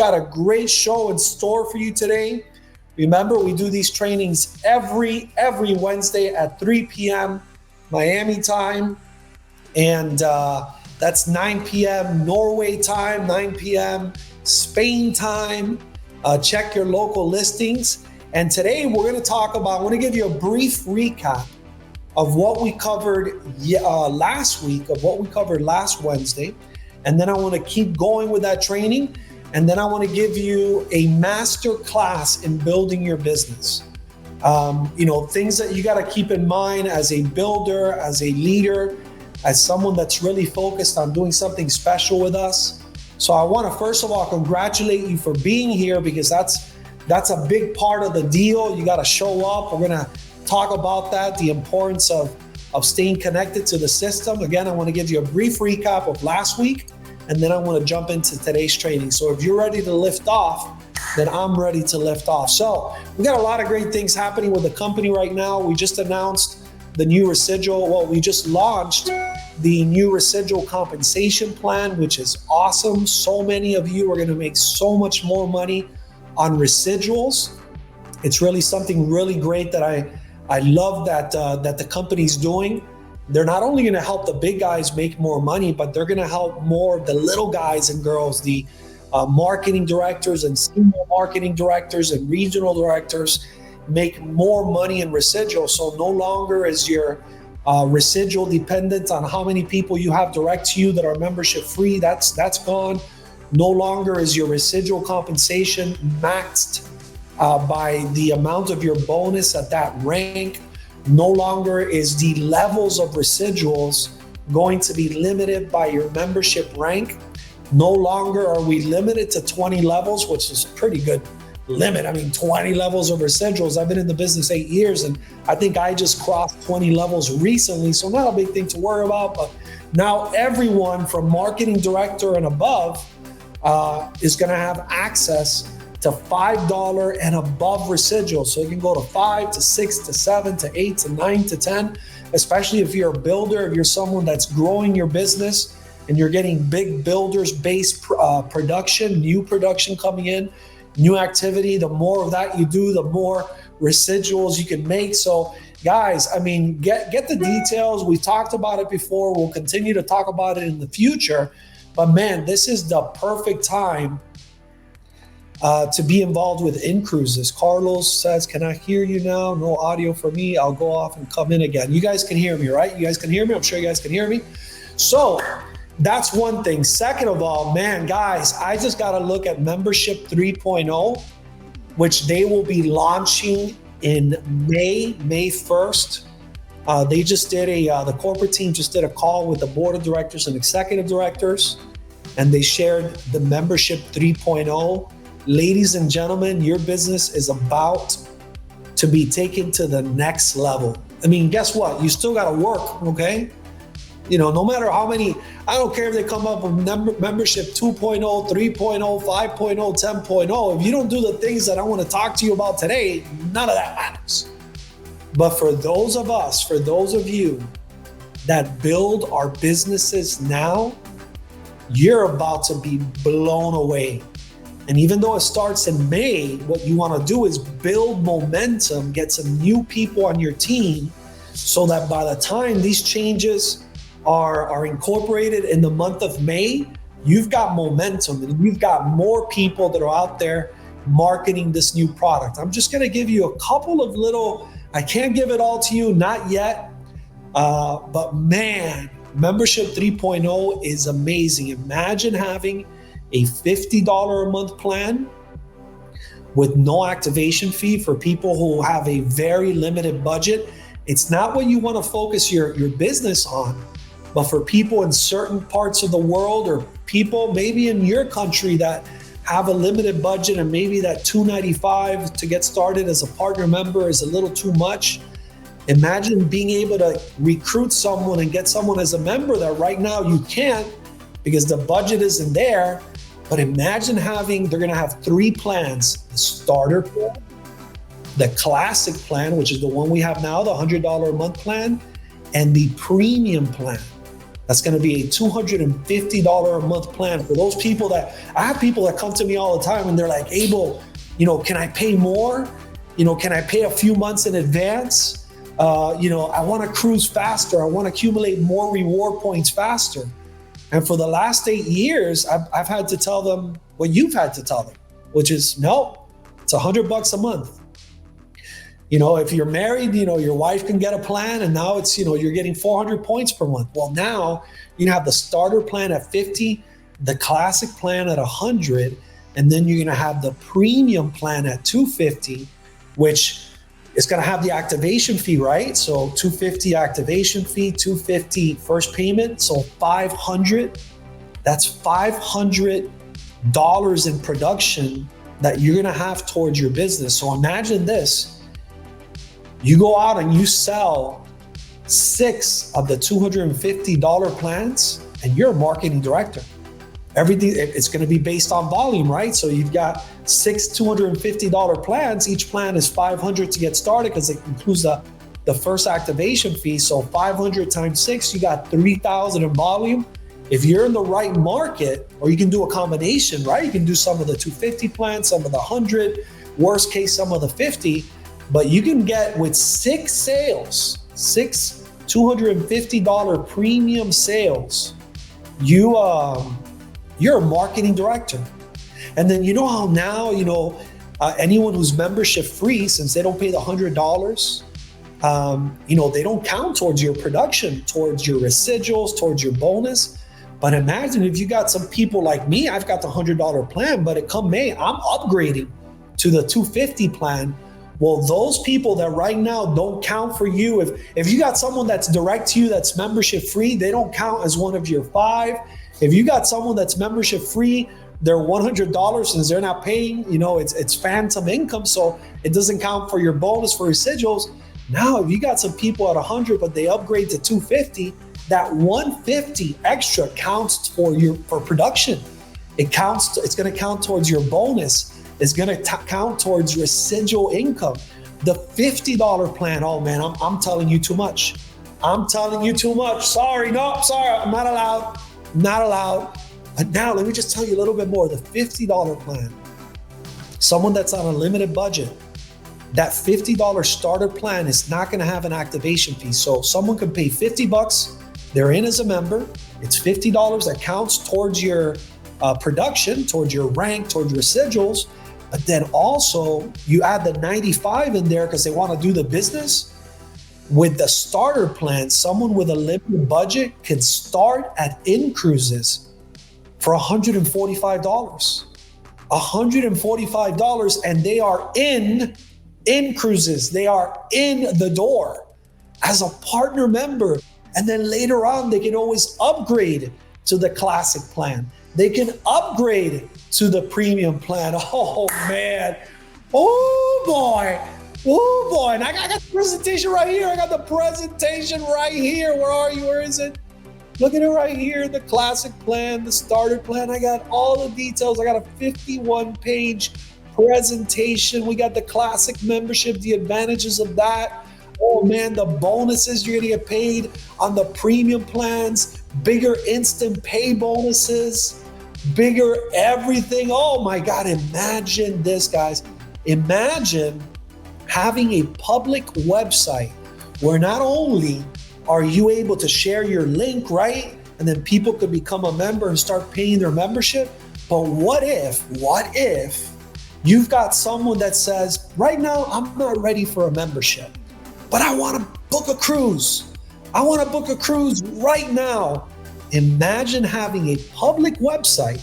got a great show in store for you today. Remember, we do these trainings every Wednesday at 3 p.m. Miami time. And that's 9 p.m. Norway time, 9 p.m. Spain time. Check your local listings. And today we're going to talk about, I want to give you a brief recap of what we covered last week, of what we covered last Wednesday. And then I want to keep going with that training. And then I want to give you a master class in building your business. Things that you got to keep in mind as a builder, as a leader, as someone that's really focused on doing something special with us. So I want to first of all congratulate you for being here, because that's a big part of the deal. You got to show up. We're going to talk about that, the importance of staying connected to the system. Again, I want to give you a brief recap of last week, and then I want to jump into today's training. So if you're ready to lift off, then I'm ready to lift off. So we got a lot of great things happening with the company right now. We just announced the new residual. Well, we just launched the new residual compensation plan, which is awesome. So many of you are going to make so much more money on residuals. It's really something really great that I love that the company's doing. They're not only going to help the big guys make more money, but they're going to help more of the little guys and girls, the marketing directors and senior marketing directors and regional directors, make more money in residual. So no longer is your residual dependent on how many people you have direct to you that are membership free. That's gone. No longer is your residual compensation maxed by the amount of your bonus at that rank. No longer is the levels of residuals going to be limited by your membership rank. No longer are we limited to 20 levels, which is a pretty good limit. I mean, 20 levels of residuals. I've been in the business 8 years, and I think I just crossed 20 levels recently. So not a big thing to worry about, but now everyone from marketing director and above is going to have access to $5 and above residuals. So you can go to 5 to 6 to 7 to 8 to 9 to 10, especially if you're a builder, if you're someone that's growing your business and you're getting big builders-based production, new production coming in, new activity. The more of that you do, the more residuals you can make. So guys, I mean, get the details. We talked about it before. We'll continue to talk about it in the future. But man, this is the perfect time to be involved with In-Cruises. Carlos says, can I hear you now? No audio for me. I'll go off and come in again. You guys can hear me, right? You guys can hear me? I'm sure you guys can hear me. So that's one thing. Second of all, man, guys, I just got to look at Membership 3.0, which they will be launching in May 1st. They just did the corporate team just did a call with the board of directors and executive directors, and they shared the Membership 3.0. Ladies and gentlemen, your business is about to be taken to the next level. I mean, guess what? You still got to work, okay? No matter how many, I don't care if they come up with membership 2.0, 3.0, 5.0, 10.0. If you don't do the things that I want to talk to you about today, none of that matters. But for those of you that build our businesses now, you're about to be blown away. And even though it starts in May, what you want to do is build momentum, get some new people on your team, so that by the time these changes are incorporated in the month of May, you've got momentum and you've got more people that are out there marketing this new product. I'm just going to give you a couple of little, I can't give it all to you, not yet, but man, Membership 3.0 is amazing. Imagine having a $50 a month plan with no activation fee for people who have a very limited budget. It's not what you want to focus your business on, but for people in certain parts of the world, or people maybe in your country that have a limited budget, and maybe that $295 to get started as a partner member is a little too much. Imagine being able to recruit someone and get someone as a member that right now you can't because the budget isn't there. But imagine they're going to have 3 plans: the starter plan, the classic plan, which is the one we have now, the $100 a month plan, and the premium plan. That's going to be a $250 a month plan for those people that, I have people that come to me all the time and they're like, Abel, can I pay more? Can I pay a few months in advance? I want to cruise faster. I want to accumulate more reward points faster. And for the last 8 years, I've had to tell them what you've had to tell them, which is, no, it's $100 a month. If you're married, your wife can get a plan, and now it's, you're getting 400 points per month. Well, now you have the starter plan at 50, the classic plan at 100, and then you're going to have the premium plan at 250, which is going to have the activation fee, right? So 250 activation fee, 250 first payment, so 500. That's $500 in production that you're going to have towards your business. So imagine this. You go out and you sell 6 of the $250 plans, and you're a marketing director. Everything, it's going to be based on volume, right? So you've got 6 $250 plans. Each plan is $500 to get started because it includes the first activation fee. So 500 times 6, you got 3,000 in volume. If you're in the right market, or you can do a combination, right? You can do some of the 250 plans, some of the 100, worst case, some of the 50. But you can get, with 6 sales, 6 $250 premium sales, you're a marketing director. And then how now, anyone who's membership free, since they don't pay the $100, they don't count towards your production, towards your residuals, towards your bonus. But imagine if you got some people like me, I've got the $100 plan, but come May, I'm upgrading to the 250 plan. Well, those people that right now don't count for you, if you got someone that's direct to you, that's membership free, they don't count as one of your 5. If you got someone that's membership free, they're $100 since they're not paying, it's phantom income. So it doesn't count for your bonus, for residuals. Now, if you got some people at 100, but they upgrade to 250, that 150 extra counts for production. It's going to count towards your bonus. It's going to count towards residual income. The $50 plan, oh man, I'm telling you too much. I'm telling you too much. Sorry, I'm not allowed. Not allowed. But now let me just tell you a little bit more. The $50 plan, someone that's on a limited budget, that $50 starter plan is not going to have an activation fee. So someone can pay $50. They're in as a member. It's $50 that counts towards your production, towards your rank, towards residuals. But then also you add the 95 in there because they want to do the business. With the starter plan, someone with a limited budget can start at in cruises for $145. $145, and they are in cruises. They are in the door as a partner member. And then later on, they can always upgrade to the classic plan. They can upgrade to the premium plan. Oh man. Oh boy. Oh boy. And I got the presentation right here. Where are you? Where is it? Look at it right here. The classic plan, the starter plan. I got all the details. I got a 51-page presentation. We got the classic membership, the advantages of that. Oh man, the bonuses you're gonna get paid on the premium plans, bigger instant pay bonuses, bigger everything. Oh my God, imagine this, guys. Imagine having a public website where not only are you able to share your link, right? And then people could become a member and start paying their membership. But what if you've got someone that says, right now, I'm not ready for a membership, but I want to book a cruise. I want to book a cruise right now. Imagine having a public website.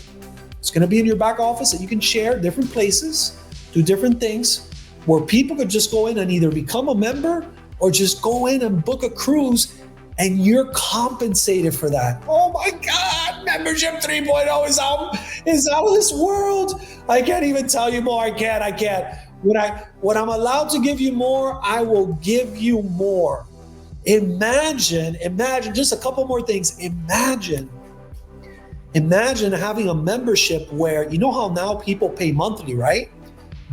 It's going to be in your back office that you can share different places, do different things, where people could just go in and either become a member or just go in and book a cruise, and you're compensated for that. Oh my God, membership 3.0 is out of this world. I can't even tell you more. I can't. When I'm allowed to give you more, I will give you more. Imagine just a couple more things. Imagine having a membership where, you know how now people pay monthly, right?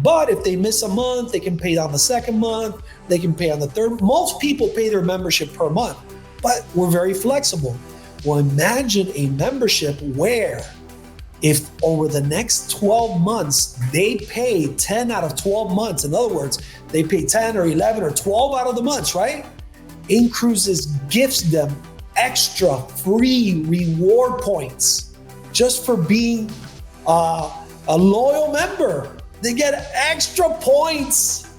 But if they miss a month, they can pay on the second month, they can pay on the third. Most people pay their membership per month, but we're very flexible. Well, imagine a membership where if over the next 12 months, they pay 10 out of 12 months. In other words, they pay 10 or 11 or 12 out of the months, right? Cruises gifts them extra free reward points just for being a loyal member. They get extra points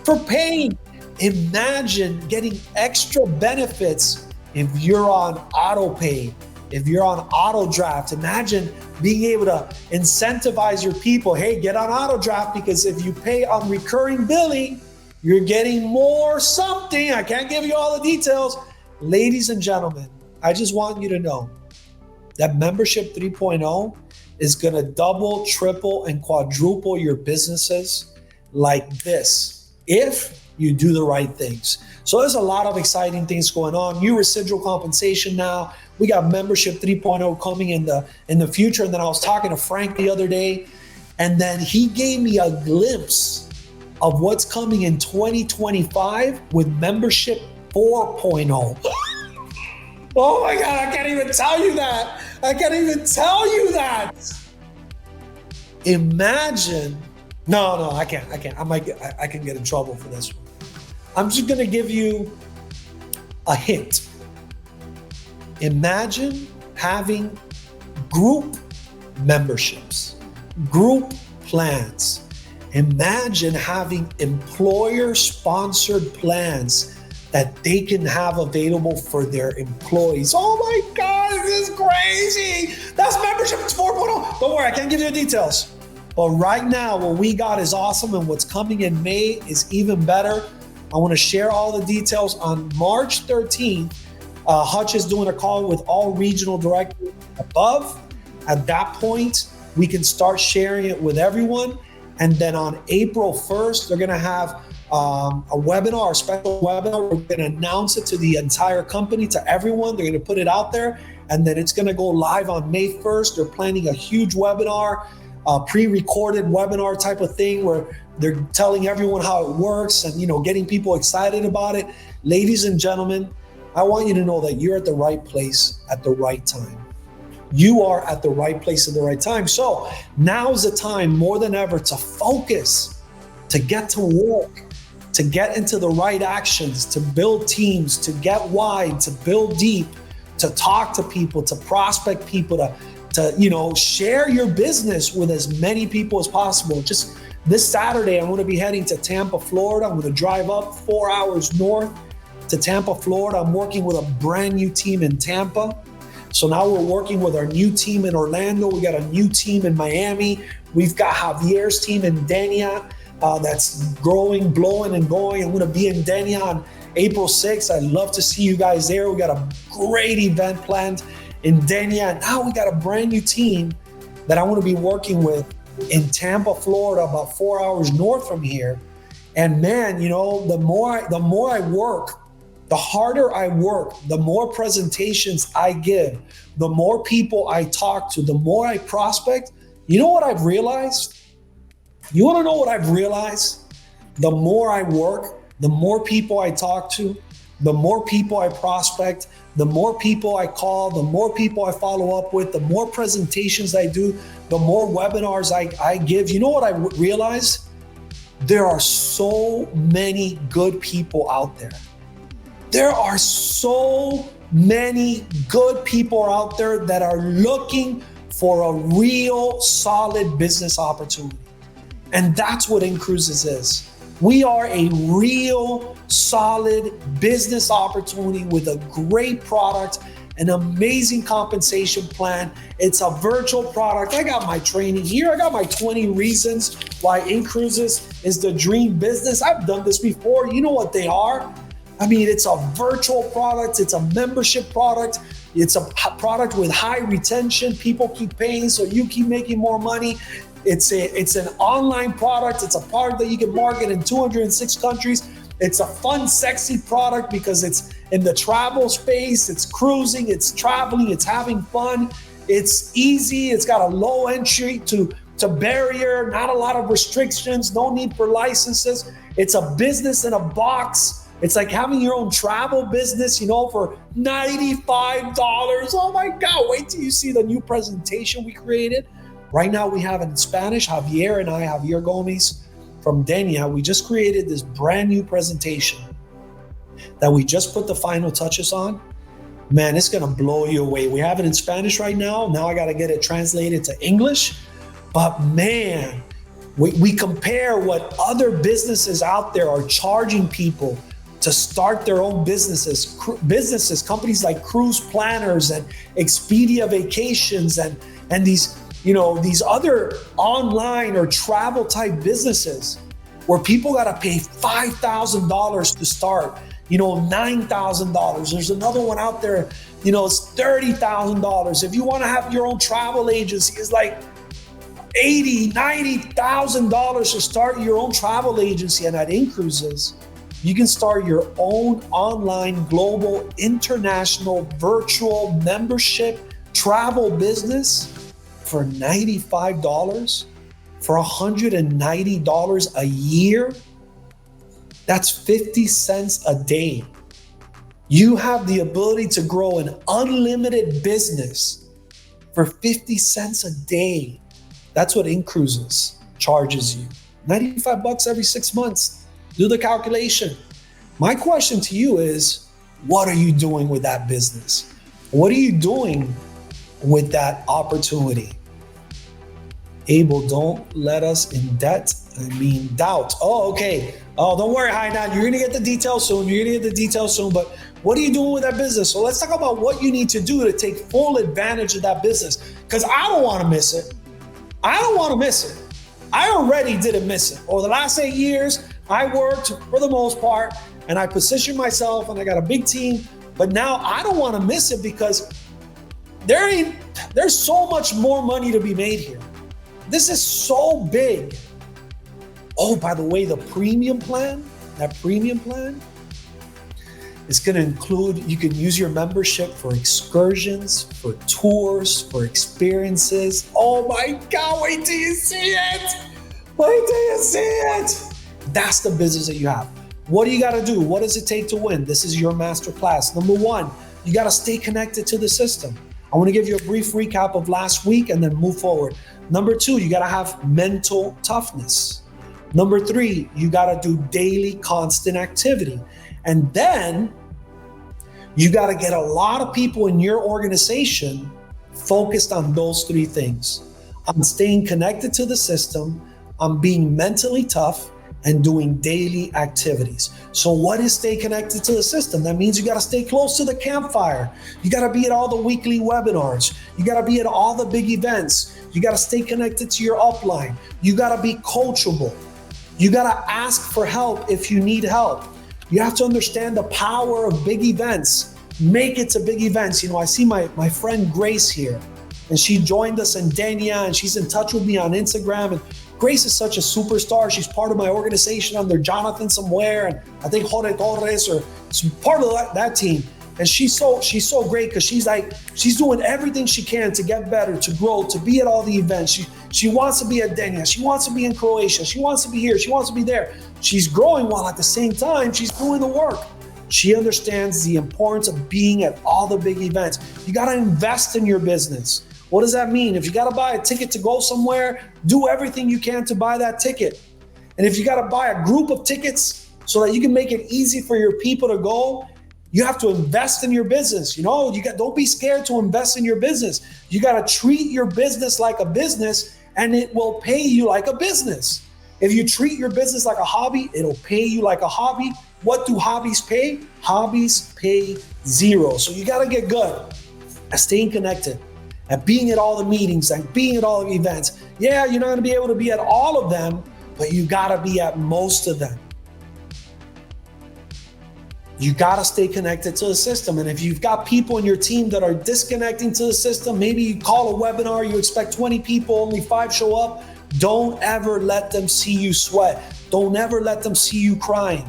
for paying. Imagine getting extra benefits if you're on auto pay, if you're on auto draft. Imagine being able to incentivize your people. Hey, get on auto draft, because if you pay on recurring billing, you're getting more something. I can't give you all the details. Ladies and gentlemen, I just want you to know that Membership 3.0 is going to double, triple, and quadruple your businesses like this if you do the right things. So there's a lot of exciting things going on. New residual compensation now. We got Membership 3.0 coming in the future. And then I was talking to Frank the other day, and then he gave me a glimpse of what's coming in 2025 with Membership 4.0. Oh my God, I can't even tell you that. I can't even tell you that. Imagine, no, I can't. I can get in trouble for this one. I'm just gonna give you a hint. Imagine having group memberships, group plans. Imagine having employer-sponsored plans that they can have available for their employees. Oh my God, this is crazy. That's Membership 4.0. Don't worry, I can't give you the details. But right now, what we got is awesome, and what's coming in May is even better. I want to share all the details on March 13th. Hutch is doing a call with all regional directors above. At that point, we can start sharing it with everyone. And then on April 1st, they're going to have a webinar, a special webinar. We're going to announce it to the entire company, to everyone. They're going to put it out there, and then it's going to go live on May 1st. They're planning a huge webinar, a pre-recorded webinar type of thing where they're telling everyone how it works and, getting people excited about it. Ladies and gentlemen, I want you to know that you're at the right place at the right time. You are at the right place at the right time. So now's the time more than ever to focus, to get to work, to get into the right actions, to build teams, to get wide, to build deep, to talk to people, to prospect people, to share your business with as many people as possible. Just this Saturday, I'm going to be heading to Tampa, Florida. I'm going to drive up 4 hours north to Tampa, Florida. I'm working with a brand new team in Tampa. So now we're working with our new team in Orlando. We got a new team in Miami. We've got Javier's team in Denia that's growing, blowing, and going. I'm going to be in Denia on April 6th. I'd love to see you guys there. We got a great event planned in Denia. And now we got a brand new team that I want to be working with in Tampa, Florida, about 4 hours north from here. And man, the more I work, the harder I work, the more presentations I give, the more people I talk to, the more I prospect. You know what I've realized? You want to know what I've realized? The more I work, the more people I talk to, the more people I prospect, the more people I call, the more people I follow up with, the more presentations I do, the more webinars I give. You know what I realized? There are so many good people out there. There are so many good people out there that are looking for a real solid business opportunity. And that's what Cruises is. We are a real solid business opportunity with a great product, an amazing compensation plan. It's a virtual product. I got my training here. I got my 20 reasons why Cruises is the dream business. I've done this before. You know what they are. I mean, it's a virtual product. It's a membership product. It's a product with high retention. People keep paying, so you keep making more money. It's an online product. It's a product that you can market in 206 countries. It's a fun, sexy product because it's in the travel space. It's cruising, it's traveling, it's having fun. It's easy. It's got a low entry to barrier, not a lot of restrictions, no need for licenses. It's a business in a box. It's like having your own travel business, for $95. Oh my God, wait till you see the new presentation we created. Right now we have it in Spanish. Javier Gomez from Denia, we just created this brand new presentation that we just put the final touches on. Man, it's gonna blow you away. We have it in Spanish right now. Now I gotta get it translated to English. But man, we compare what other businesses out there are charging people to start their own businesses, companies like Cruise Planners and Expedia Vacations and these other online or travel type businesses where people got to pay $5,000 to start, $9,000. There's another one out there, it's $30,000. If you want to have your own travel agency, it's like $80,000, $90,000 to start your own travel agency. And at InCruises, you can start your own online, global, international, virtual membership travel business for $95, for $190 a year. That's 50 cents a day. You have the ability to grow an unlimited business for 50 cents a day. That's what InCruises charges you. $95 every 6 months. Do the calculation. My question to you is, what are you doing with that business? What are you doing with that opportunity? Abel, don't let us in doubt. Oh, okay. Oh, don't worry, Hainan. You're going to get the details soon. But what are you doing with that business? So let's talk about what you need to do to take full advantage of that business. Because I don't want to miss it. I already didn't miss it. Over the last 8 years, I worked for the most part and I positioned myself and I got a big team. But now I don't want to miss it because there's so much more money to be made here. This is so big. Oh, by the way, that premium plan is going to include, you can use your membership for excursions, for tours, for experiences. Oh my God, wait till you see it. That's the business that you have. What do you got to do? What does it take to win? This is your master class. Number one, you got to stay connected to the system. I want to give you a brief recap of last week and then move forward. Number two, you got to have mental toughness. Number three, you got to do daily constant activity. And then you got to get a lot of people in your organization focused on those three things. I'm staying connected to the system, I'm being mentally tough, and doing daily activities. So what is stay connected to the system? That means you got to stay close to the campfire. You got to be at all the weekly webinars. You got to be at all the big events. You got to stay connected to your upline. You got to be coachable. You got to ask for help if you need help. You have to understand the power of big events. Make it to big events. I see my friend Grace here, and she joined us in Denia, and she's in touch with me on Instagram. And Grace is such a superstar. She's part of my organization under Jonathan somewhere, and I think Jorge Torres or some part of that team. And she's so great because she's doing everything she can to get better, to grow, to be at all the events. She wants to be at Denia. She wants to be in Croatia. She wants to be here. She wants to be there. She's growing while at the same time she's doing the work. She understands the importance of being at all the big events. You got to invest in your business. What does that mean? If you got to buy a ticket to go somewhere, do everything you can to buy that ticket. And if you got to buy a group of tickets so that you can make it easy for your people to go, you have to invest in your business. Don't be scared to invest in your business. You got to treat your business like a business, and it will pay you like a business. If you treat your business like a hobby, it'll pay you like a hobby. What do hobbies pay? Hobbies pay zero. So you got to get good at staying connected, at being at all the meetings, and being at all the events. Yeah, you're not going to be able to be at all of them, but you got to be at most of them. You got to stay connected to the system. And if you've got people in your team that are disconnecting to the system, maybe you call a webinar, you expect 20 people, only 5 show up. Don't ever let them see you sweat. Don't ever let them see you crying.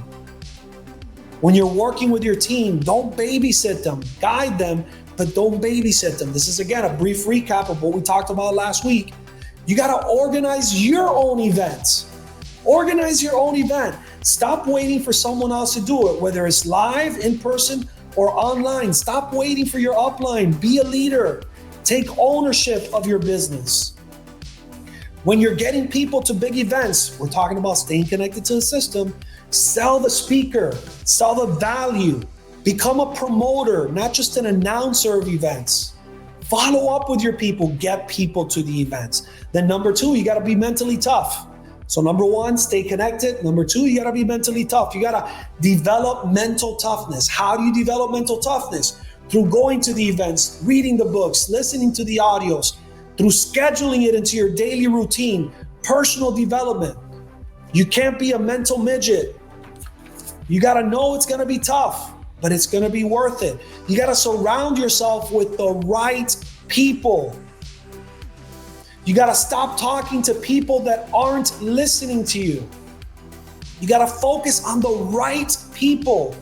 When you're working with your team, don't babysit them. Guide them, but don't babysit them. This is, again, a brief recap of what we talked about last week. You got to organize your own events. Organize your own event. Stop waiting for someone else to do it, whether it's live, in person, or online. Stop waiting for your upline. Be a leader. Take ownership of your business. When you're getting people to big events, we're talking about staying connected to the system. Sell the speaker, sell the value, become a promoter, not just an announcer of events. Follow up with your people, get people to the events. Then number 2, you gotta be mentally tough. So number 1, stay connected. Number 2, you gotta be mentally tough. You gotta develop mental toughness. How do you develop mental toughness? Through going to the events, reading the books, listening to the audios, through scheduling it into your daily routine, personal development. You can't be a mental midget. You gotta know it's gonna be tough, but it's gonna be worth it. You gotta surround yourself with the right people. You gotta stop talking to people that aren't listening to you. You gotta focus on the right people.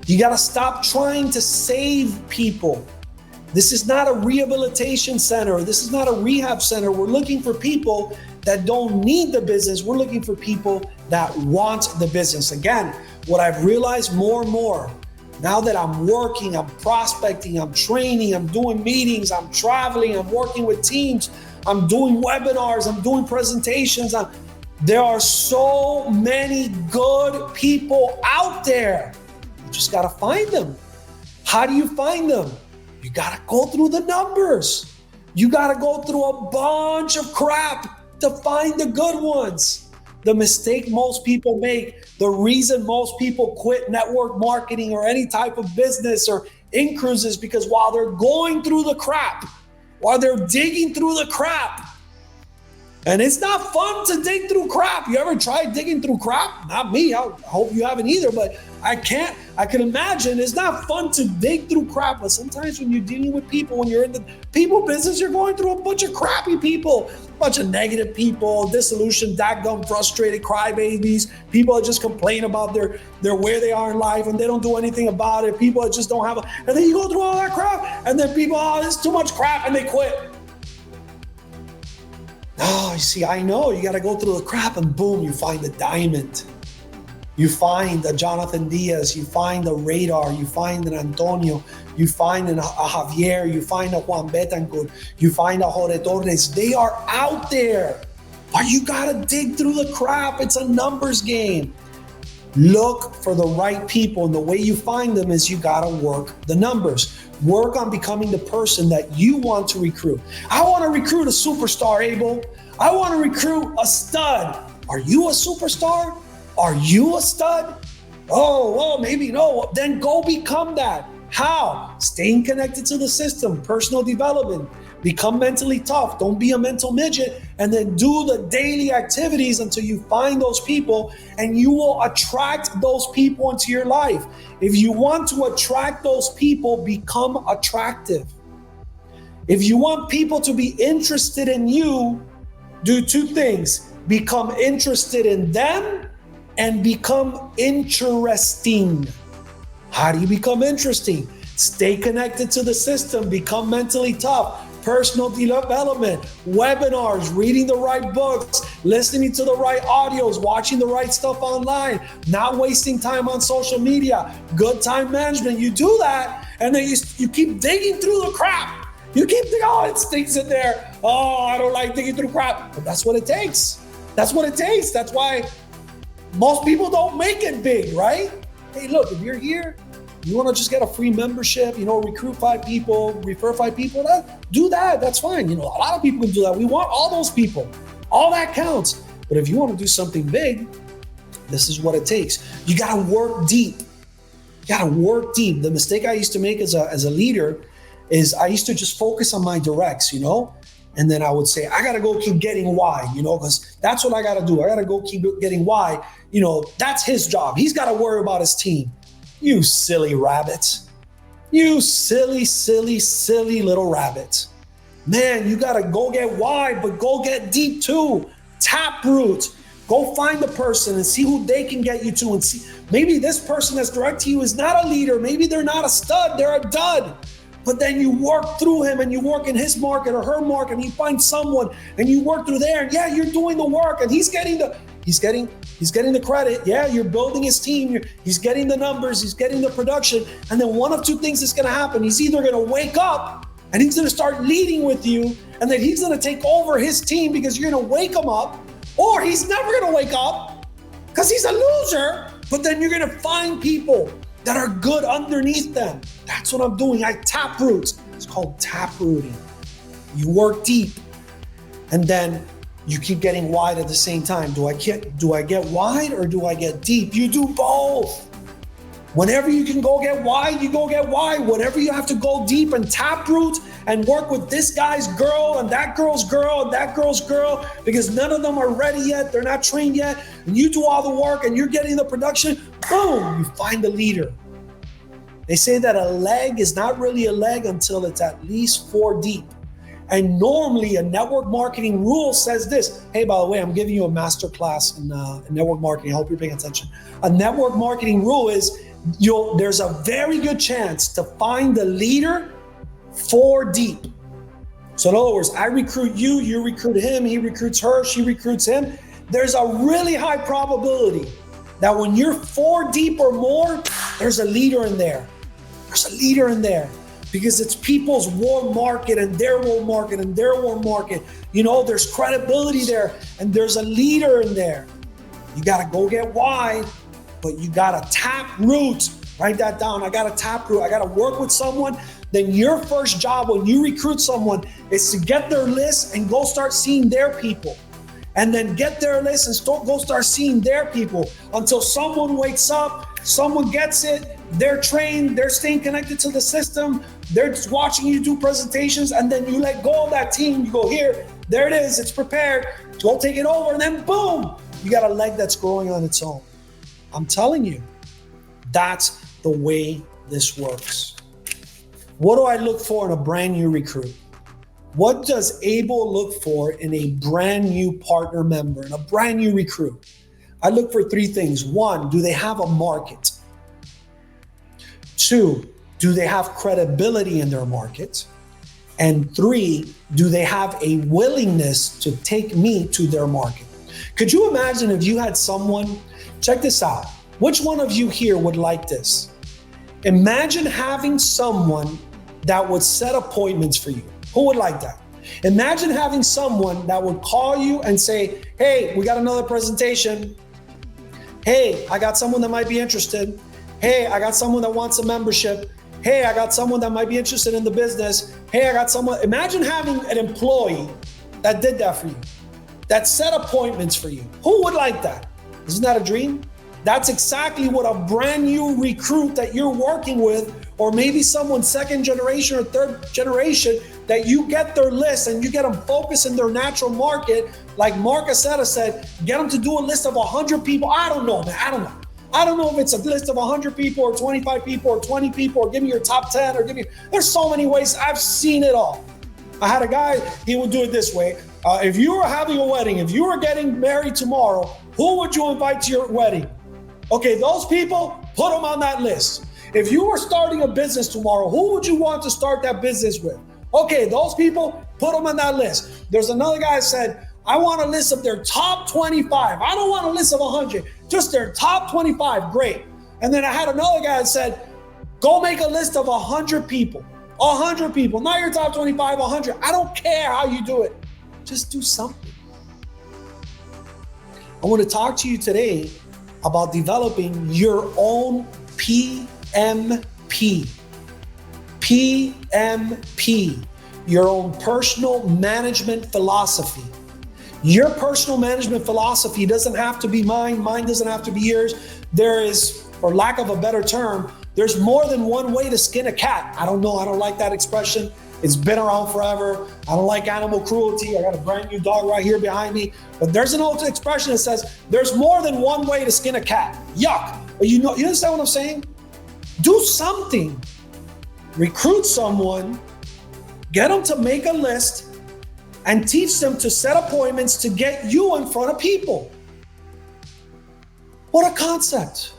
You gotta stop trying to save people. This is not a rehabilitation center. This is not a rehab center. We're looking for people that don't need the business. We're looking for people that want the business. Again, what I've realized more and more, now that I'm working, I'm prospecting, I'm training, I'm doing meetings, I'm traveling, I'm working with teams, I'm doing webinars, I'm doing presentations. There are so many good people out there. You just gotta find them. How do you find them? You gotta go through the numbers. You gotta go through a bunch of crap to find the good ones. The mistake most people make, the reason most people quit network marketing or any type of business or in-cruise is because while they're going through the crap, while they're digging through the crap, and it's not fun to dig through crap. You ever tried digging through crap? Not me. I hope you haven't either, but I can imagine it's not fun to dig through crap. But sometimes when you're dealing with people, when you're in the people business, you're going through a bunch of crappy people, a bunch of negative people, disillusioned, daggum, frustrated crybabies, people that just complain about their where they are in life and they don't do anything about it. People that just don't have and then you go through all that crap and then people, oh, it's too much crap and they quit. Oh, you see, I know you got to go through the crap and boom, you find the diamond. You find a Jonathan Diaz, you find a Radar, you find an Antonio, you find a Javier, you find a Juan Betancourt, you find a Jorge Torres. They are out there, but you got to dig through the crap. It's a numbers game. Look for the right people, and the way you find them is you got to work the numbers. Work on becoming the person that you want to recruit. I want to recruit a superstar, Abel. I want to recruit a stud. Are you a superstar? Are you a stud? Oh, well, maybe no. Then go become that. How? Staying connected to the system, personal development. Become mentally tough. Don't be a mental midget. And then do the daily activities until you find those people, and you will attract those people into your life. If you want to attract those people, become attractive. If you want people to be interested in you, do 2 things. Become interested in them and become interesting. How do you become interesting? Stay connected to the system, become mentally tough, personal development, webinars, reading the right books, listening to the right audios, watching the right stuff online, not wasting time on social media, good time management. You do that, and then you keep digging through the crap. You keep thinking, oh, it stinks in there. Oh, I don't like digging through crap. But that's what it takes. That's what it takes. That's why most people don't make it big, right? Hey, look, if you're here, you want to just get a free membership, recruit 5 people, refer 5 people, do that. That's fine. A lot of people can do that. We want all those people. All that counts. But if you want to do something big, this is what it takes. You got to work deep. You got to work deep. The mistake I used to make as a leader is I used to just focus on my directs, and then I would say, I got to go keep getting Y, because that's what I got to do. I got to go keep getting Y. That's his job. He's got to worry about his team. You silly rabbits. You silly, silly, silly little rabbits. Man, you got to go get Y, but go get deep too. Taproot. Go find the person and see who they can get you to, and see maybe this person that's direct to you is not a leader. Maybe they're not a stud. They're a dud. But then you work through him and you work in his market or her market, and you find someone and you work through there, and yeah, you're doing the work and he's getting He's getting the credit. Yeah, you're building his team. He's getting the numbers. He's getting the production. And then one of two things is going to happen. He's either going to wake up and he's going to start leading with you, and then he's going to take over his team because you're going to wake him up, or he's never going to wake up because he's a loser. But then you're going to find people that are good underneath them. That's what I'm doing. I tap root. It's called tap rooting. You work deep, and then you keep getting wide at the same time. Do I get wide or do I get deep? You do both. Whenever you can go get wide, you go get wide. Whenever you have to go deep and taproot and work with this guy's girl and that girl's girl and that girl's girl, because none of them are ready yet, they're not trained yet, and you do all the work and you're getting the production, boom, you find the leader. They say that a leg is not really a leg until it's at least 4 deep. And normally a network marketing rule says this. Hey, by the way, I'm giving you a master class in network marketing. I hope you're paying attention. A network marketing rule is there's a very good chance to find the leader 4 deep. So in other words, I recruit you, you recruit him, he recruits her, she recruits him. There's a really high probability that when you're 4 deep or more, there's a leader in there. There's a leader in there. Because it's people's warm market and their warm market and their warm market. You know, there's credibility there and there's a leader in there. You got to go get wide, but you got to tap root. Write that down. I got to tap root. I got to work with someone. Then your first job when you recruit someone is to get their list and go start seeing their people. And then get their list and go start seeing their people until someone wakes up, someone gets it, they're trained, they're staying connected to the system, they're just watching you do presentations, and then you let go of that team. You go, here, there it is, it's prepared, go take it over, and then boom, you got a leg that's growing on its own. I'm telling you, that's the way this works. What do I look for in a brand new recruit? What does Abel look for in a brand new partner member, in a brand new recruit? I look for 3 things. 1, do they have a market? 2, do they have credibility in their market? And 3, do they have a willingness to take me to their market? Could you imagine if you had someone, check this out. Which one of you here would like this? Imagine having someone that would set appointments for you. Who would like that? Imagine having someone that would call you and say, hey, we got another presentation. Hey, I got someone that might be interested. Hey, I got someone that wants a membership. Hey, I got someone that might be interested in the business. Hey, I got someone. Imagine having an employee that did that for you, that set appointments for you. Who would like that? Isn't that a dream? That's exactly what a brand new recruit that you're working with, or maybe someone 2nd generation or 3rd generation, that you get their list and you get them focused in their natural market. Like Mark Aceta said, get them to do a list of 100 people. I don't know, man. I don't know if it's a list of 100 people or 25 people or 20 people or give me your top 10 or there's so many ways. I've seen it all. I had a guy, he would do it this way. If you were having a wedding, if you were getting married tomorrow, who would you invite to your wedding? Okay, those people, put them on that list. If you were starting a business tomorrow, who would you want to start that business with? Okay, those people, put them on that list. There's another guy that said, I want a list of their top 25. I don't want a list of 100, just their top 25. Great. And then I had another guy that said, go make a list of 100 people. 100 people, not your top 25, 100. I don't care how you do it. Just do something. I want to talk to you today about developing your own PMP. PMP, your own personal management philosophy. Your personal management philosophy doesn't have to be mine. Mine doesn't have to be yours. There is, for lack of a better term, there's more than one way to skin a cat. I don't know. I don't like that expression. It's been around forever. I don't like animal cruelty. I got a brand new dog right here behind me. But there's an old expression that says, there's more than one way to skin a cat. Yuck. But you understand what I'm saying? Do something. Recruit someone, get them to make a list, and teach them to set appointments to get you in front of people. What a concept.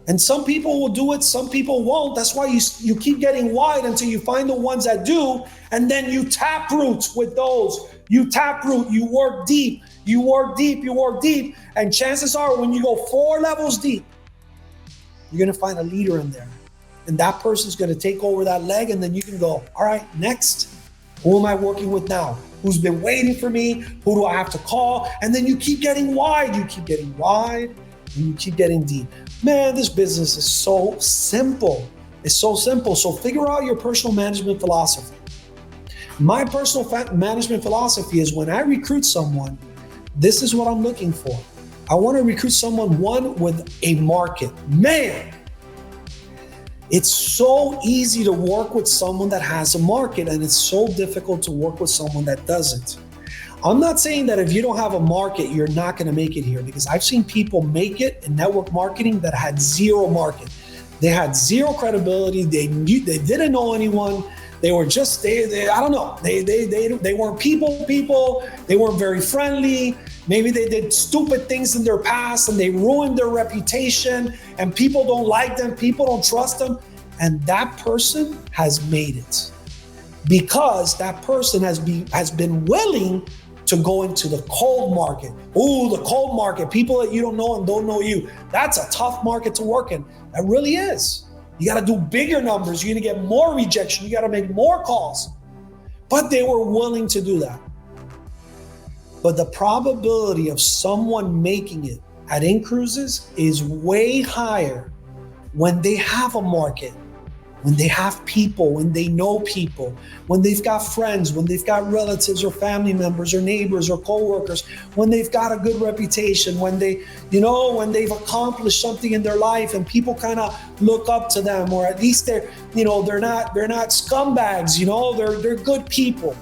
And some people will do it, some people won't. That's why you keep getting wide until you find the ones that do, and then you tap root with those. You tap root, you work deep, you work deep, you work deep. And chances are when you go 4 levels deep, you're gonna find a leader in there. And that person's gonna take over that leg, and then you can go, all right, next, who am I working with now? Who's been waiting for me? Who do I have to call? And then you keep getting wide, you keep getting wide, and you keep getting deep. Man, this business is so simple. It's so simple. So figure out your personal management philosophy. My personal management philosophy is when I recruit someone, this is what I'm looking for. I want to recruit someone, one, with a market. Man, it's so easy to work with someone that has a market, and it's so difficult to work with someone that doesn't. I'm not saying that if you don't have a market, you're not going to make it here, because I've seen people make it in network marketing that had zero market. They had zero credibility. They didn't know anyone. They were just, I don't know. They weren't people. They weren't very friendly. Maybe they did stupid things in their past and they ruined their reputation, and people don't like them. People don't trust them. And that person has made it because that person has been willing to go into the cold market. Ooh, the cold market, people that you don't know and don't know you. That's a tough market to work in. That really is. You got to do bigger numbers. You're going to get more rejection. You got to make more calls. But they were willing to do that. But the probability of someone making it at In-Cruises is way higher when they have a market, when they have people, when they know people, when they've got friends, when they've got relatives or family members or neighbors or coworkers, when they've got a good reputation, when when they've accomplished something in their life and people kind of look up to them, or at least they're not scumbags, they're good people.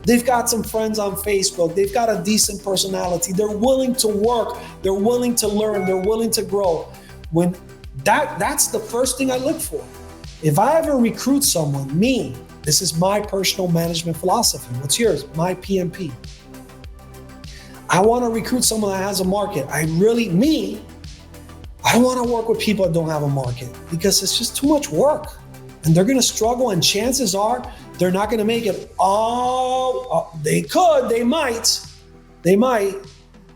They've got some friends on Facebook. They've got a decent personality. They're willing to work. They're willing to learn. They're willing to grow. When that's the first thing I look for. If I ever recruit someone, this is my personal management philosophy. What's yours? My PMP. I want to recruit someone that has a market. I don't want to work with people that don't have a market, because it's just too much work and they're going to struggle, and chances are they're not going to make it. They might.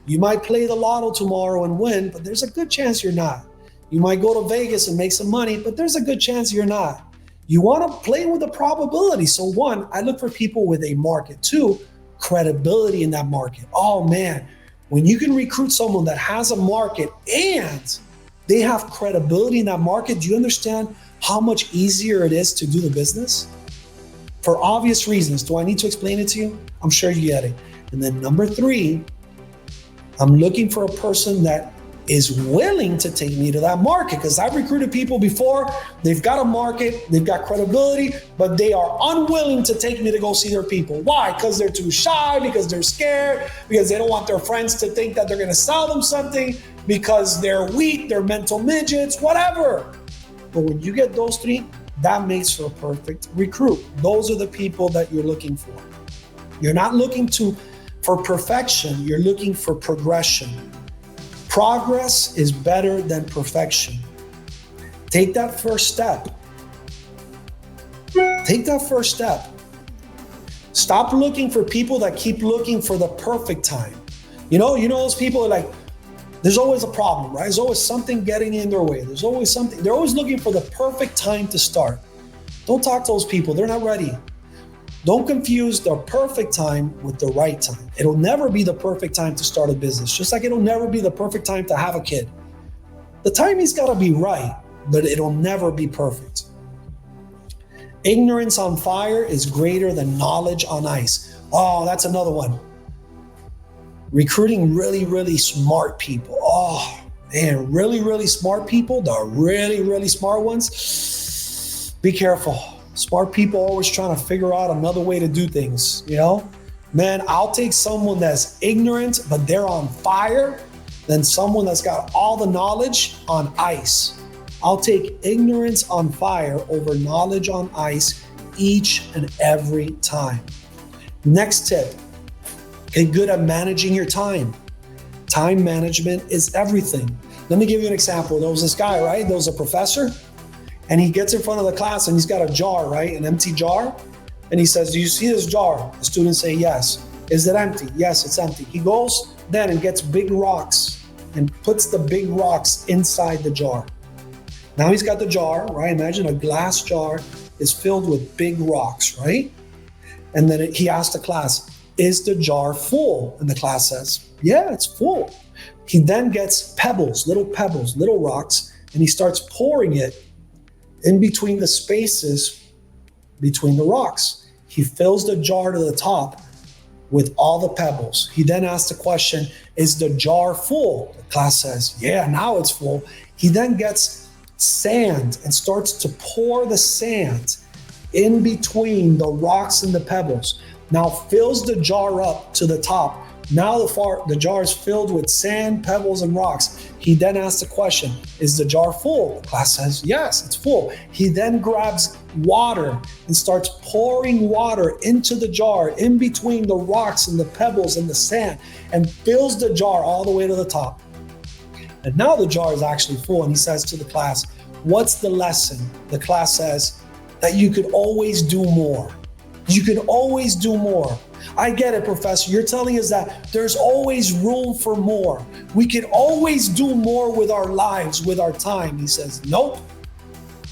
You might play the lotto tomorrow and win, but there's a good chance you're not. You might go to Vegas and make some money, but there's a good chance you're not. You want to play with the probability. So 1, I look for people with a market. 2, credibility in that market. Oh man, when you can recruit someone that has a market and they have credibility in that market, do you understand how much easier it is to do the business? For obvious reasons. Do I need to explain it to you? I'm sure you get it. And then number 3, I'm looking for a person that is willing to take me to that market, because I've recruited people before. They've got a market, they've got credibility, but they are unwilling to take me to go see their people. Why? Because they're too shy, because they're scared, because they don't want their friends to think that they're going to sell them something, because they're weak, they're mental midgets, whatever. But when you get those 3, that makes for a perfect recruit. Those are the people that you're looking for. You're not looking for perfection, you're looking for progression. Progress is better than perfection. Take that first step. Stop looking for people that keep looking for the perfect time. You know those people are like, there's always a problem, right? There's always something getting in their way. There's always something. They're always looking for the perfect time to start. Don't talk to those people. They're not ready. Don't confuse the perfect time with the right time. It'll never be the perfect time to start a business, just like it'll never be the perfect time to have a kid. The timing's got to be right, but it'll never be perfect. Ignorance on fire is greater than knowledge on ice. Oh, that's another one. Recruiting really, really smart people. Oh, man, really, really smart people, the really, really smart ones. Be careful. Smart people always trying to figure out another way to do things, Man, I'll take someone that's ignorant, but they're on fire, than someone that's got all the knowledge on ice. I'll take ignorance on fire over knowledge on ice each and every time. Next tip, get good at managing your time. Time management is everything. Let me give you an example. There was this guy, right? There was a professor, and he gets in front of the class and he's got a jar, right? An empty jar. And he says, do you see this jar? The students say, yes. Is it empty? Yes, it's empty. He goes then and gets big rocks and puts the big rocks inside the jar. Now he's got the jar, right? Imagine a glass jar is filled with big rocks, right? And then he asks the class, is the jar full? And the class says, yeah, it's full. He then gets pebbles, little rocks, and he starts pouring it in between the spaces between the rocks. He fills the jar to the top with all the pebbles. He then asks the question, is the jar full? The class says, yeah, now it's full. He then gets sand and starts to pour the sand in between the rocks and the pebbles. Now fills the jar up to the top. Now the jar is filled with sand, pebbles, and rocks. He then asks the question, is the jar full? The class says, yes, it's full. He then grabs water and starts pouring water into the jar in between the rocks and the pebbles and the sand and fills the jar all the way to the top. And now the jar is actually full, and he says to the class, what's the lesson? The class says that you could always do more. You can always do more. I get it, Professor. You're telling us that there's always room for more. We can always do more with our lives, with our time. He says, nope.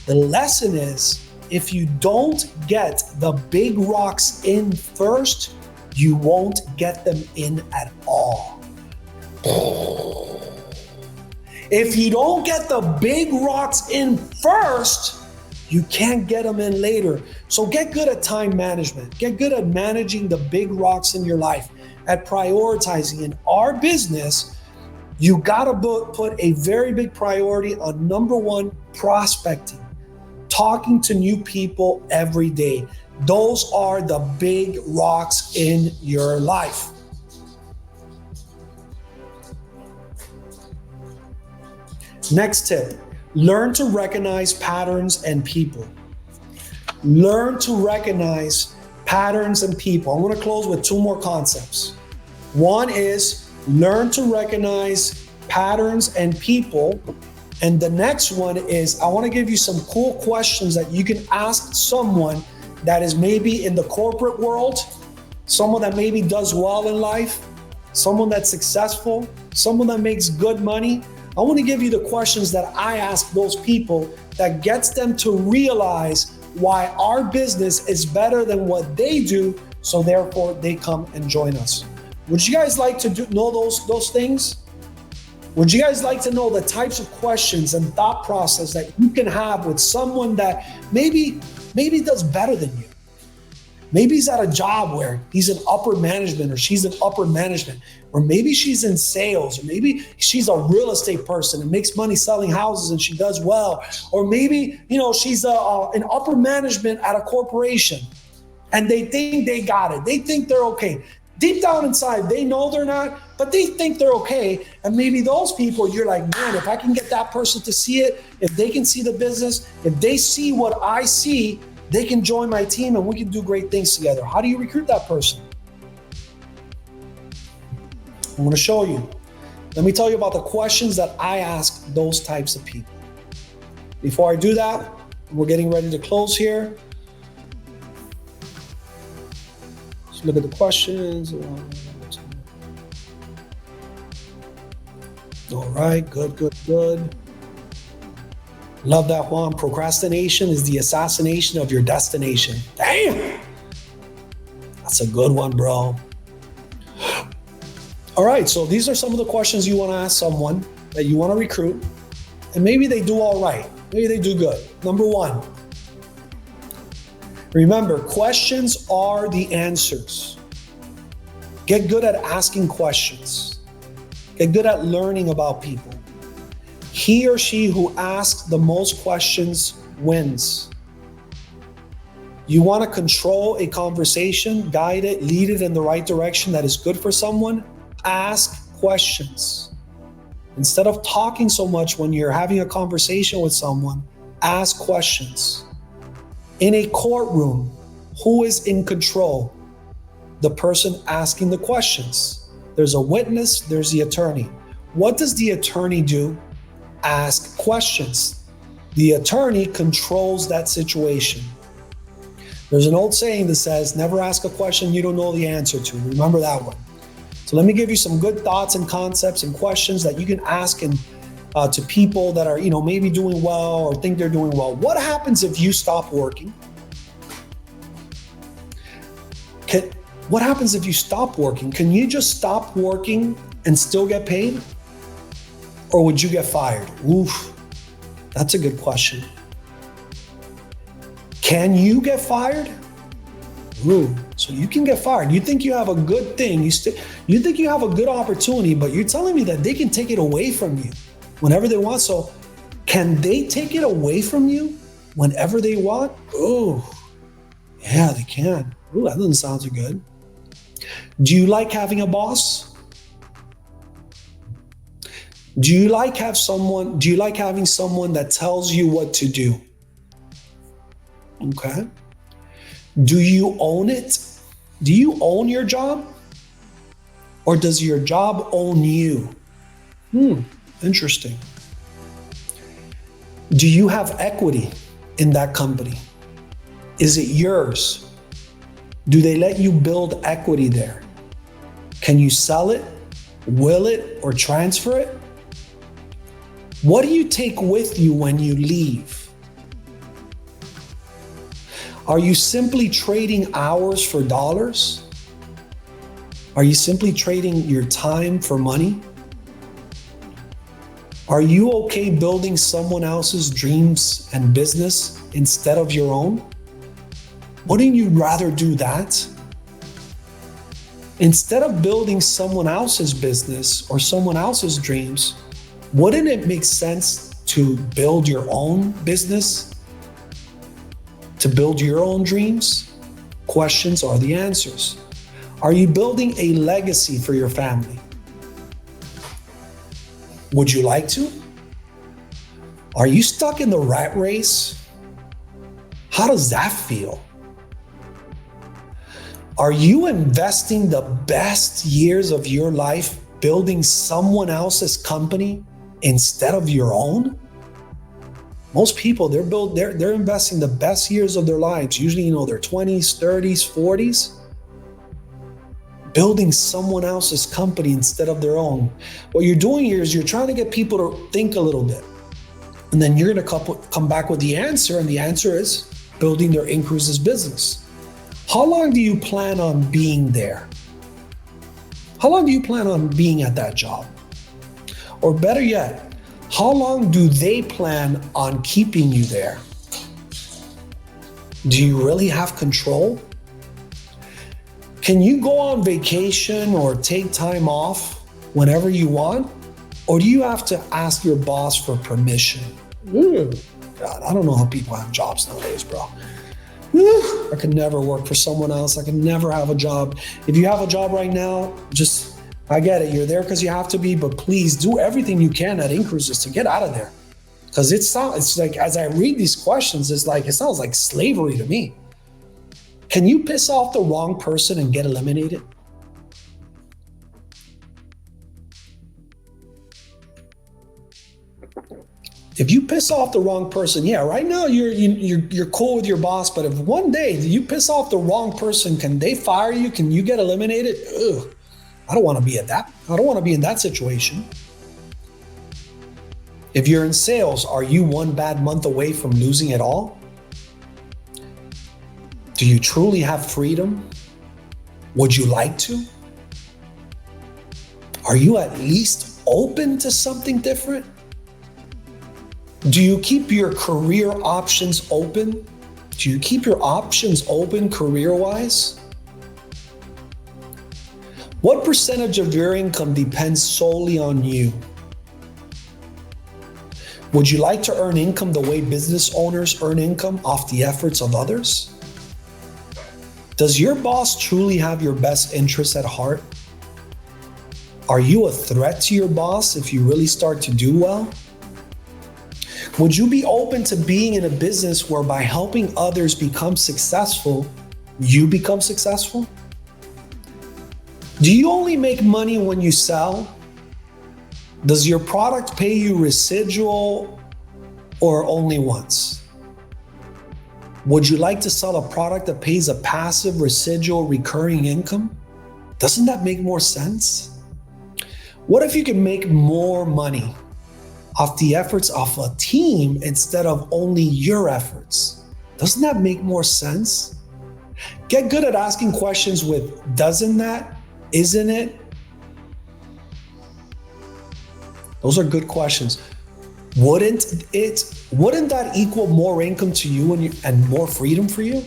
The lesson is, if you don't get the big rocks in first, you won't get them in at all. If you don't get the big rocks in first, you can't get them in later. So get good at time management. Get good at managing the big rocks in your life, at prioritizing. In our business, you gotta put a very big priority on number one, prospecting, talking to new people every day. Those are the big rocks in your life. Next tip. Learn to recognize patterns and people. Learn to recognize patterns and people. I'm going to close with two more concepts. One is learn to recognize patterns and people. And the next one is I want to give you some cool questions that you can ask someone that is maybe in the corporate world, someone that maybe does well in life, someone that's successful, someone that makes good money. I want to give you the questions that I ask those people that gets them to realize why our business is better than what they do, so therefore they come and join us. Would you guys like to know those things? Would you guys like to know the types of questions and thought process that you can have with someone that maybe does better than you? Maybe he's at a job where he's in upper management or she's in upper management, or maybe she's in sales, or maybe she's a real estate person and makes money selling houses and she does well. Or maybe, she's in upper management at a corporation and they think they got it. They think they're okay. Deep down inside, they know they're not, but they think they're okay. And maybe those people, you're like, man, if I can get that person to see it, if they can see the business, if they see what I see, they can join my team and we can do great things together. How do you recruit that person? I'm going to show you. Let me tell you about the questions that I ask those types of people. Before I do that, we're getting ready to close here. Let's look at the questions. All right, good. Love that, Juan. Procrastination is the assassination of your destination. Damn. That's a good one, bro. All right, so these are some of the questions you want to ask someone that you want to recruit, and maybe they do all right. Maybe they do good. Number one, remember, questions are the answers. Get good at asking questions. Get good at learning about people. He or she who asks the most questions wins. You want to control a conversation, guide it, lead it in the right direction that is good for someone? Ask questions. Instead of talking so much when you're having a conversation with someone, ask questions. In a courtroom, who is in control? The person asking the questions. There's a witness, there's the attorney. What does the attorney do? ask questions. The attorney controls that situation. There's an old saying that says, never ask a question you don't know the answer to. Remember that one. So let me give you some good thoughts and concepts and questions that you can ask to people that are, maybe doing well or think they're doing well. What happens if you stop working? What happens if you stop working? Can you just stop working and still get paid? Or would you get fired? Oof, that's a good question. Can you get fired? Ooh, so you can get fired. You think you have a good thing. You think you have a good opportunity, but you're telling me that they can take it away from you whenever they want. So can they take it away from you whenever they want? Oh, yeah, they can. Ooh, that doesn't sound too good. Do you like having a boss? Do you like having someone that tells you what to do? Okay. Do you own it? Do you own your job? Or does your job own you? Interesting. Do you have equity in that company? Is it yours? Do they let you build equity there? Can you sell it, will it, or transfer it? What do you take with you when you leave? Are you simply trading hours for dollars? Are you simply trading your time for money? Are you okay building someone else's dreams and business instead of your own? Wouldn't you rather do that? Instead of building someone else's business or someone else's dreams, wouldn't it make sense to build your own business? To build your own dreams? Questions are the answers. Are you building a legacy for your family? Would you like to? Are you stuck in the rat race? How does that feel? Are you investing the best years of your life building someone else's company instead of your own? Most people, they're investing the best years of their lives, usually their 20s, 30s, 40s, building someone else's company instead of their own. What you're doing here is you're trying to get people to think a little bit. And then you're going to come back with the answer, and the answer is building their in-cruises business. How long do you plan on being there? How long do you plan on being at that job? Or better yet, how long do they plan on keeping you there? Do you really have control? Can you go on vacation or take time off whenever you want? Or do you have to ask your boss for permission? God, I don't know how people have jobs nowadays, bro. I could never work for someone else. I could never have a job. If you have a job right now, I get it. You're there because you have to be, but please do everything you can at in-cruises to get out of there. Because it's like, as I read these questions, it sounds like slavery to me. Can you piss off the wrong person and get eliminated? If you piss off the wrong person, yeah, right now you're cool with your boss, but if one day you piss off the wrong person, can they fire you? Can you get eliminated? Ugh, I don't want to be at that. I don't want to be in that situation. If you're in sales, are you one bad month away from losing it all? Do you truly have freedom? Would you like to? Are you at least open to something different? Do you keep your career options open? Do you keep your options open career-wise? What percentage of your income depends solely on you? Would you like to earn income the way business owners earn income off the efforts of others? Does your boss truly have your best interests at heart? Are you a threat to your boss if you really start to do well? Would you be open to being in a business where by helping others become successful, you become successful? Do you only make money when you sell? Does your product pay you residual or only once? Would you like to sell a product that pays a passive residual recurring income? Doesn't that make more sense? What if you can make more money off the efforts of a team instead of only your efforts? Doesn't that make more sense? Get good at asking questions with doesn't that, isn't it? Those are good questions. Wouldn't that equal more income to you and more freedom for you?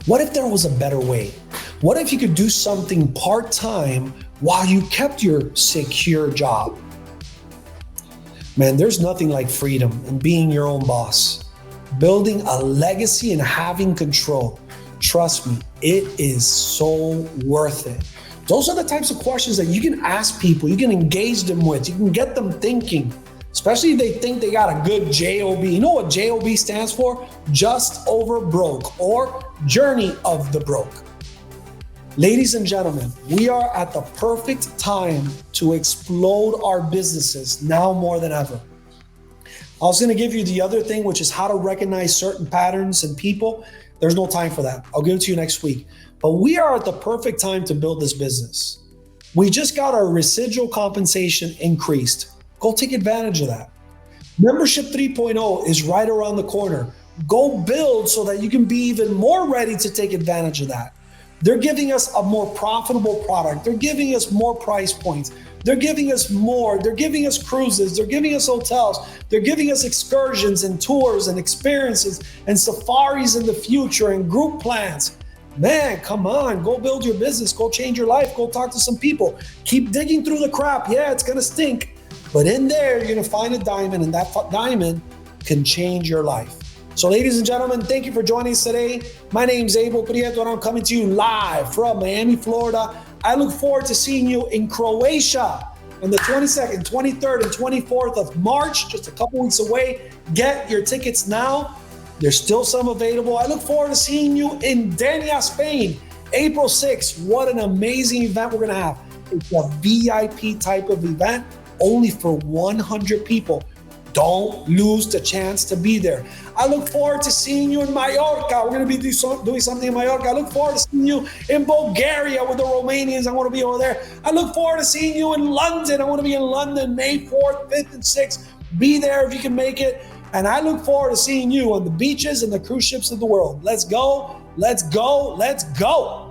What if there was a better way? What if you could do something part-time while you kept your secure job? Man, there's nothing like freedom and being your own boss, building a legacy and having control. Trust me, it is so worth it. Those are the types of questions that you can ask people, you can engage them with, you can get them thinking, especially if they think they got a good JOB. You know what JOB stands for? Just Over Broke, or Journey of the Broke. Ladies and gentlemen, we are at the perfect time to explode our businesses now more than ever. I was going to give you the other thing, which is how to recognize certain patterns in people. There's no time for that. I'll give it to you next week. But we are at the perfect time to build this business. We just got our residual compensation increased. Go take advantage of that. Membership 3.0 is right around the corner. Go build so that you can be even more ready to take advantage of that. They're giving us a more profitable product. They're giving us more price points. They're giving us more. They're giving us cruises. They're giving us hotels. They're giving us excursions and tours and experiences and safaris in the future and group plans. Man, come on, go build your business. Go change your life. Go talk to some people. Keep digging through the crap. Yeah, it's going to stink. But in there, you're going to find a diamond, and that diamond can change your life. So ladies and gentlemen, thank you for joining us today. My name's Abel Prieto, and I'm coming to you live from Miami, Florida. I look forward to seeing you in Croatia on the 22nd, 23rd, and 24th of March, just a couple weeks away. Get your tickets now. There's still some available. I look forward to seeing you in Denia, Spain, April 6th. What an amazing event we're going to have. It's a VIP type of event, only for 100 people. Don't lose the chance to be there. I look forward to seeing you in Mallorca. We're going to be doing something in Mallorca. I look forward to seeing you in Bulgaria with the Romanians. I want to be over there. I look forward to seeing you in London. I want to be in London May 4th, 5th, and 6th. Be there if you can make it. And I look forward to seeing you on the beaches and the cruise ships of the world. Let's go. Let's go. Let's go.